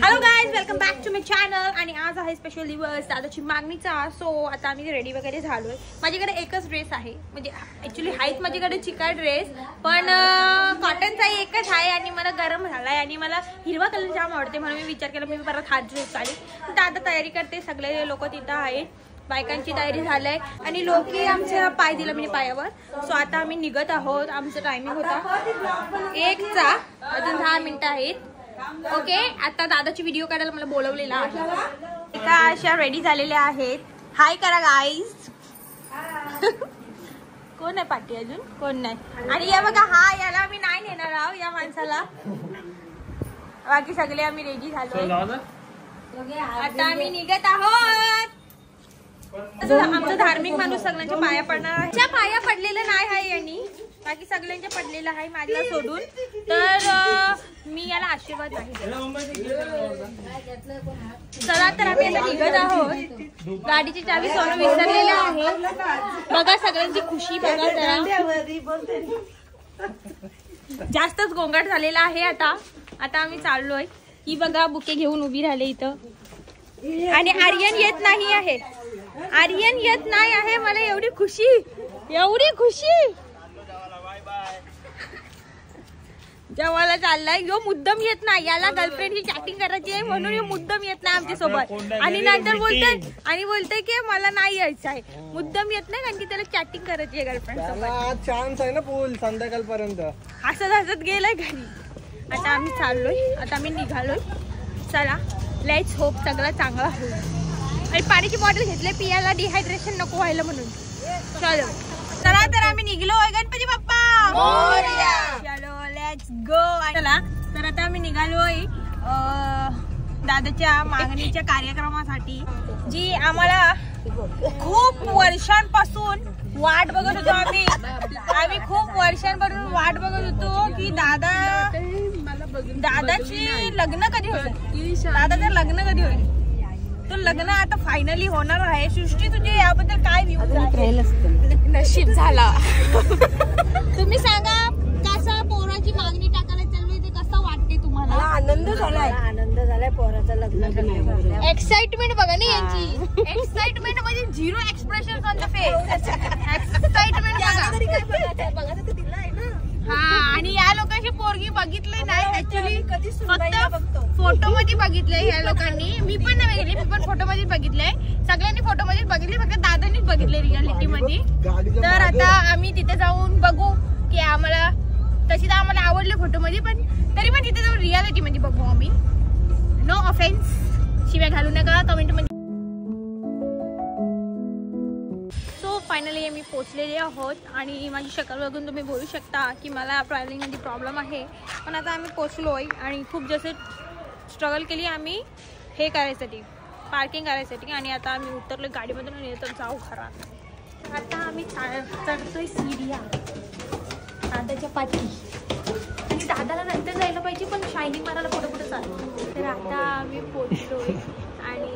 Hello guys, welcome back to my channel. आणि आज आहे स्पेशल दिवस दादाची मागणीचा. सो आता आम्ही रेडी वगैरे झालोय. माझ्याकडे एकच ड्रेस आहे, म्हणजे ऍक्च्युली आहेत माझ्याकडे चिका ड्रेस, पण कॉटनचा एकच आहे आणि मला गरम झालाय आणि मला हिरवा कलर जाम आवडते, म्हणून मी विचार केला मी परत हा ड्रेस काढेल. तर आता तयारी करते, सगळे लोक तिथं आहेत, बायकांची तयारी झाली आणि लोकी आमचे पाय दिला मी पायावर. सो आता आम्ही निघत आहोत. आमचं टायमिंग होता 1चा, अजून 10 मिनिटं आहेत. ओके, आता दादाची व्हिडिओ काढायला मला बोलवलेला आहे. एका अशा रेडी झालेल्या आहेत. हाय करा गाईज. कोण आहे पाठी? अजून कोण नाही. आणि या बघा, हा याला मी नाही नेणार आहो, या माणसाला. बाकी सगळे आम्ही रेडी झालो. आता आम्ही निघत आहोत. आमचा धार्मिक माणूस सगळ्यांच्या पाया पडणार आहे. त्या पाया पडलेलं नाही आहे यांनी, बाकी सगळ्यांच्या पडलेलं आहे माझ्या सोडून. तर मी याला आशीर्वाद नाही. चला तर आम्ही आता निघत आहोत. गाडीची चावी सोनं विसरलेलं आहे. बघा सगळ्यांची खुशी बघा जरा. जास्तच गोंगाट झालेला आहे. आता आम्ही चाललोय. ही बघा बुके घेऊन उभी राहिले इथं. आणि आर्यन येत नाही आहे. आर्यन येत नाही आहे. मला एवढी खुशी, एवढी खुशी. जेव्हा चाललाय यो मुद्दम येत नाही. याला गर्लफ्रेंडची चॅटिंग करायची आहे म्हणून यो मुद्दम येत नाही आमच्या सोबत. आणि नंतर बोलतोय की मला नाही यायचं आहे. मुद्दम येत नाही कारण की त्याला चॅटिंग करायची आहे गर्लफ्रेंड सोबत. चान्स आहे ना पूल संध्याकाळपर्यंत. हसत गेलाय घरी. आता आम्ही चाललोय. आता आम्ही निघालोय. चला, लेट्स होप सगळं चांगलं होईल. आणि पाण्याची बॉटल घेतली पियाला, डिहायड्रेशन नको व्हायला म्हणून. चलो चला तर आम्ही निघलोय. गणपती बाप्पा चलो, लेट्स गो. चला तर आता आम्ही निघालोय दादाच्या मागणीच्या कार्यक्रमासाठी, जी आम्हाला खूप वर्षांपासून वाट बघत होतो. आम्ही खूप वर्षांपासून वाट बघत होतो की दादाची लग्न कधी होईल, दादाचं लग्न कधी होईल. तो लग्न आता फायनली होणार आहे. सृष्टी, तुझे याबद्दल काय नशीब झाला. तुम्ही सांगा, कसा पोराची मागणी टाकायला चाललोय ते कसं वाटते तुम्हाला? आनंद झालाय पोराचं लग्न. एक्साइटमेंट बघा ना यांची. एक्साइटमेंट म्हणजे zero expression on the face. Excitement बघा. हा, आणि या लोकांची पोरगी बघितली नाही ऍक्च्युली, फक्त फोटो मध्ये बघितलंय या लोकांनी. मी पण नाही बघितली, मी पण फोटो मध्ये बघितलंय. सगळ्यांनी फोटो मध्ये बघितले, फक्त दादांनीच बघितले रियालिटी मध्ये. तर आता आम्ही तिथे जाऊन बघू की आम्हाला, तशी तर आम्हाला आवडले फोटो मध्ये, पण तरी पण तिथे जाऊन रियालिटी मध्ये बघू आम्ही. नो ऑफेन्स, शिव्या घालू नका कमेंट मध्ये. फायनली आम्ही पोचलेले आहोत आणि माझी शक्ल बघून तुम्ही बोलू शकता की मला ट्रॅव्हलिंगमध्ये प्रॉब्लेम आहे. पण आता आम्ही पोचलोय आणि खूप जसे स्ट्रगल केली आम्ही हे करायसाठी, पार्किंग करायसाठी. आणि आता आम्ही उतरलो गाडीमधून आणि तर जाऊ खरा. आता आम्ही चढतोय सीडिया दादाच्या पाठी. आणि दादाला नंतर जायला पाहिजे, पण शायनिंग मारायला पुढे पुढे चालतो. तर आता आम्ही पोचलोय आणि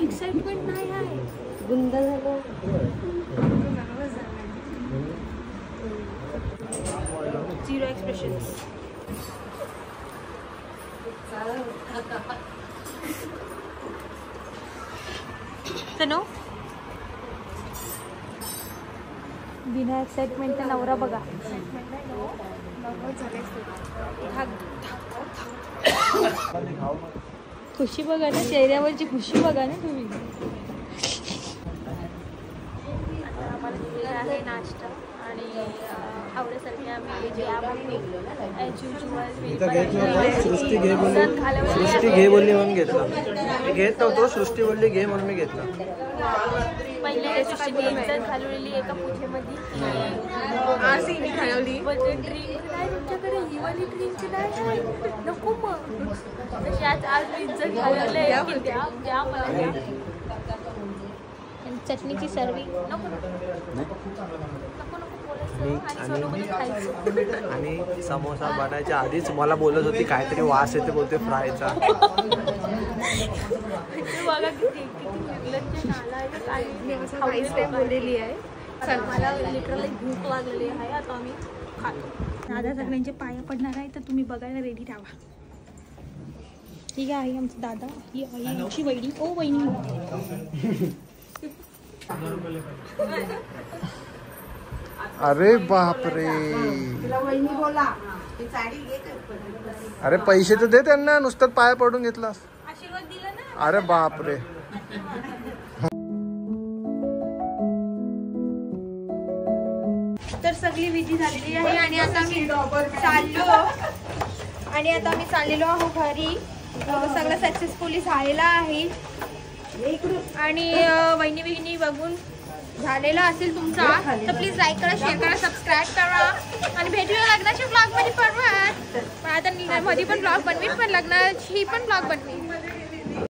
एक्साइटमेंट नाही आहे. गुंद झालं. Zero expression. तनो बिना एक्साइटमेंटचा नवरा बघा. खुशी बघा ना, चेहऱ्यावरची खुशी बघा ना तुम्ही. आता आम्हाला दिलेला आहे नाश्ता आणि आवडीसारखे आम्ही जे सृष्टी घे बोलली म्हणून घेतला. घेत नव्हतो, सृष्टी बोलली घे म्हणून मी घेतला. पहिले इज्जत घालवलेली एका पूजेमध्ये. ड्रिंक नाही तुमच्याकडे, ही वाली ड्रिंक नाही, नको मग. तशी आज इज्जत घालवली. द्या मला द्या. चटणीची सर्विंग नको नको नको नको. आणि समोसा बनायच्या आधीच मला बोलत होती काहीतरी वास येते बोलते फ्रायचा. बघा किती बोललेली आहे. मला लिटरली भूक लागलेली आहे. आता आम्ही खातो. दादा सगळ्यांचे पाया पडणार आहे तर तुम्ही बघायला रेडी राहा. ठीक आहे आमचं दादा. ही आहे आमची वहिनी. ओ वहिनी. अरे बापरे. अरे पैसे तर दे त्यांना. नुसतं पाया पडून घेतलास. आशीर्वाद दिला ना. अरे बापरे. तर सगळी विधी झालेली आहे आणि आता आम्ही चाललेलो आहोत घरी. सगळं सक्सेसफुली झालेलं आहे आणि वहिनी बघून झालेला असेल तुमचा तर प्लीज लाईक करा, शेअर करा, सबस्क्राईब करा आणि भेटूया लग्नाच्या ब्लॉग मध्ये. पण आता मध्ये पण ब्लॉग बनवीन पण लग्नाची पण ब्लॉग बनवीन.